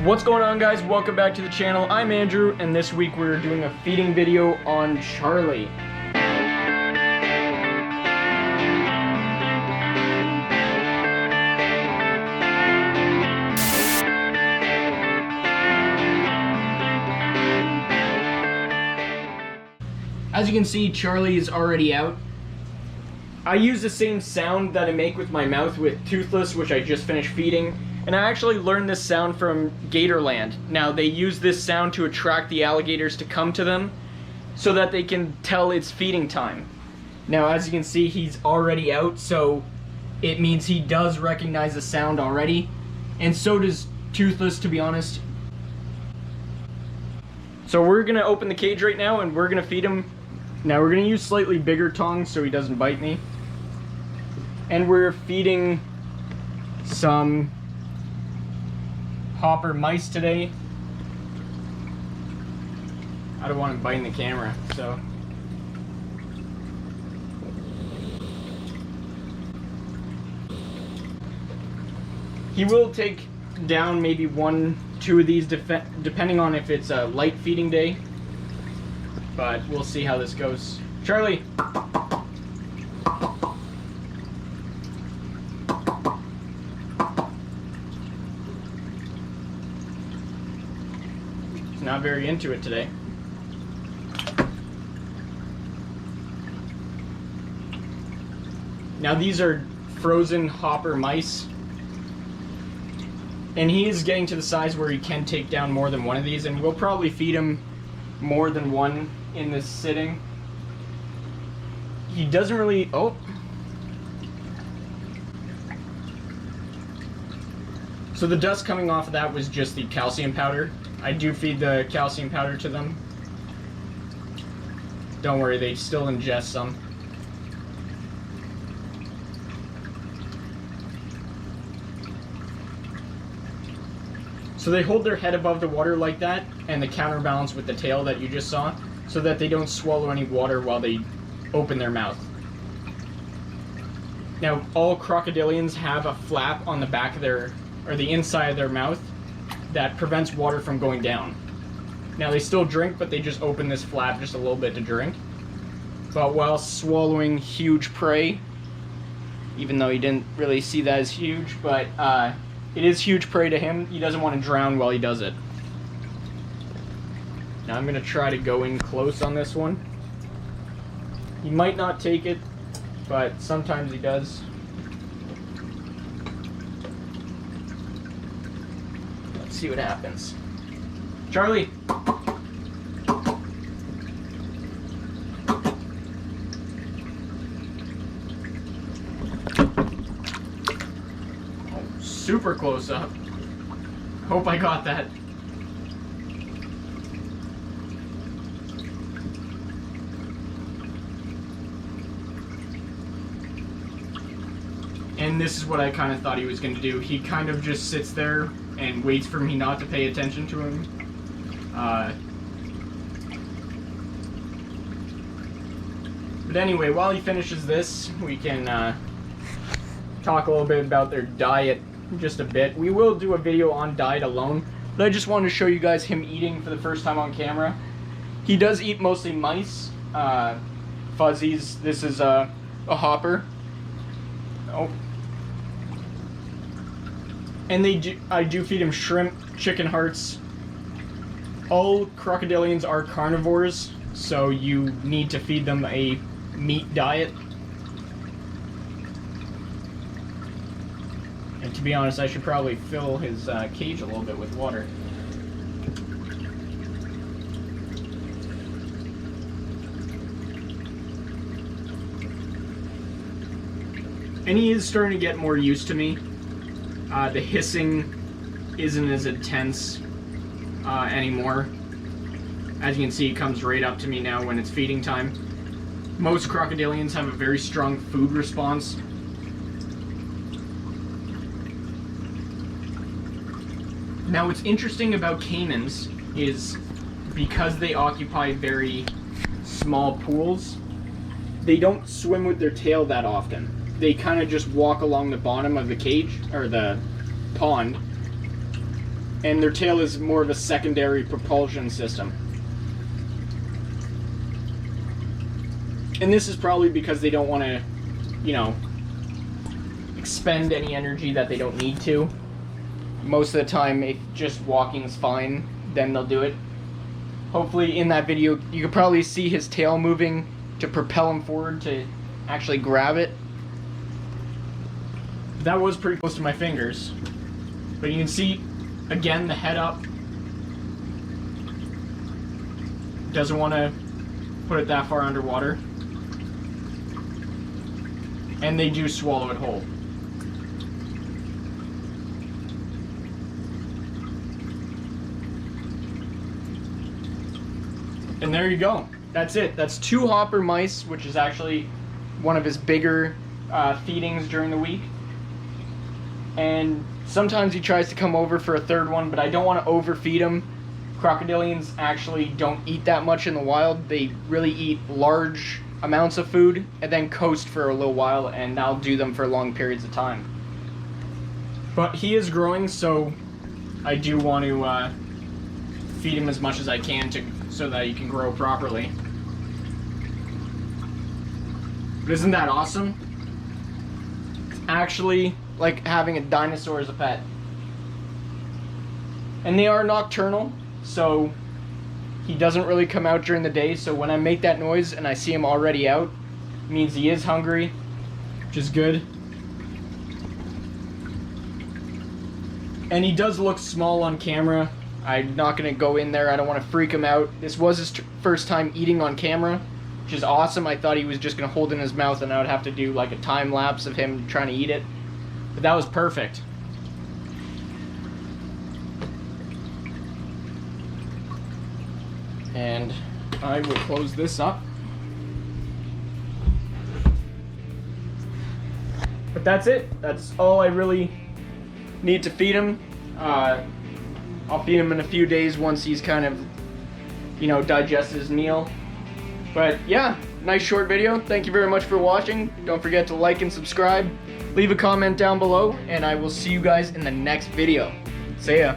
What's going on, guys? Welcome back to the channel. I'm Andrew, and this week we're doing a feeding video on Charlie. As you can see, Charlie is already out. I use the same sound that I make with my mouth with Toothless, which I just finished feeding. And I actually learned this sound from Gatorland. Now, they use this sound to attract the alligators to come to them so that they can tell it's feeding time. Now, as you can see, he's already out, so it means he does recognize the sound already. And so does Toothless, to be honest. So we're gonna open the cage right now and we're gonna feed him. Now, we're gonna use slightly bigger tongs so he doesn't bite me. And we're feeding some hopper mice today. I don't want him biting the camera, so. He will take down maybe 1-2 of these depending on if it's a light feeding day, but we'll see how this goes. Charlie! Not very into it today. Now these are frozen hopper mice, and he is getting to the size where he can take down more than one of these, and we'll probably feed him more than one in this sitting. He doesn't really... oh. So the dust coming off of that was just the calcium powder. I do feed the calcium powder to them. Don't worry, they still ingest some. So they hold their head above the water like that, and the counterbalance with the tail that you just saw, so that they don't swallow any water while they open their mouth. Now, all crocodilians have a flap on the back of their, or the inside of their mouth, that prevents water from going down. Now they still drink, but they just open this flap just a little bit to drink. But while swallowing huge prey, even though he didn't really see that as huge, but it is huge prey to him, he doesn't want to drown while he does it. Now I'm gonna try to go in close on this one. He might not take it, but sometimes he does. See what happens. Charlie! Oh, super close up. Hope I got that. And this is what I kind of thought he was going to do. He kind of just sits there and waits for me not to pay attention to him. But anyway, while he finishes this, we can talk a little bit about their diet just a bit. We will do a video on diet alone, but I just wanted to show you guys him eating for the first time on camera. He does eat mostly mice, fuzzies. This is a hopper. Oh. And I do feed him shrimp, chicken hearts. All crocodilians are carnivores, so you need to feed them a meat diet. And to be honest, I should probably fill his cage a little bit with water. And he is starting to get more used to me. The hissing isn't as intense anymore. As you can see, he comes right up to me now when it's feeding time. Most crocodilians have a very strong food response. Now, what's interesting about caimans is because they occupy very small pools, they don't swim with their tail that often. They kind of just walk along the bottom of the cage, or the pond, and their tail is more of a secondary propulsion system. And this is probably because they don't want to, you know, expend any energy that they don't need to. Most of the time, if just walking's fine, then they'll do it. Hopefully in that video, you can probably see his tail moving to propel him forward to actually grab it. That was pretty close to my fingers. But you can see, again, the head up. Doesn't want to put it that far underwater. And they do swallow it whole. And there you go. That's it. That's 2 hopper mice, which is actually one of his bigger feedings during the week. And sometimes he tries to come over for a 3rd one, but I don't want to overfeed him. Crocodilians actually don't eat that much in the wild. They really eat large amounts of food and then coast for a little while, and I'll do them for long periods of time. But he is growing, so I do want to feed him as much as I can so that he can grow properly. But isn't that awesome? It's actually like having a dinosaur as a pet. And they are nocturnal, so he doesn't really come out during the day, so when I make that noise and I see him already out, it means he is hungry, which is good. And he does look small on camera. I'm not going to go in there, I don't want to freak him out. This was his first time eating on camera, which is awesome. I thought he was just going to hold it in his mouth and I would have to do like a time lapse of him trying to eat it. But that was perfect. And I will close this up. But that's it. That's all I really need to feed him. I'll feed him in a few days once he's kind of, you know, digested his meal. But yeah, nice short video. Thank you very much for watching. Don't forget to like and subscribe. Leave a comment down below, and I will see you guys in the next video. See ya.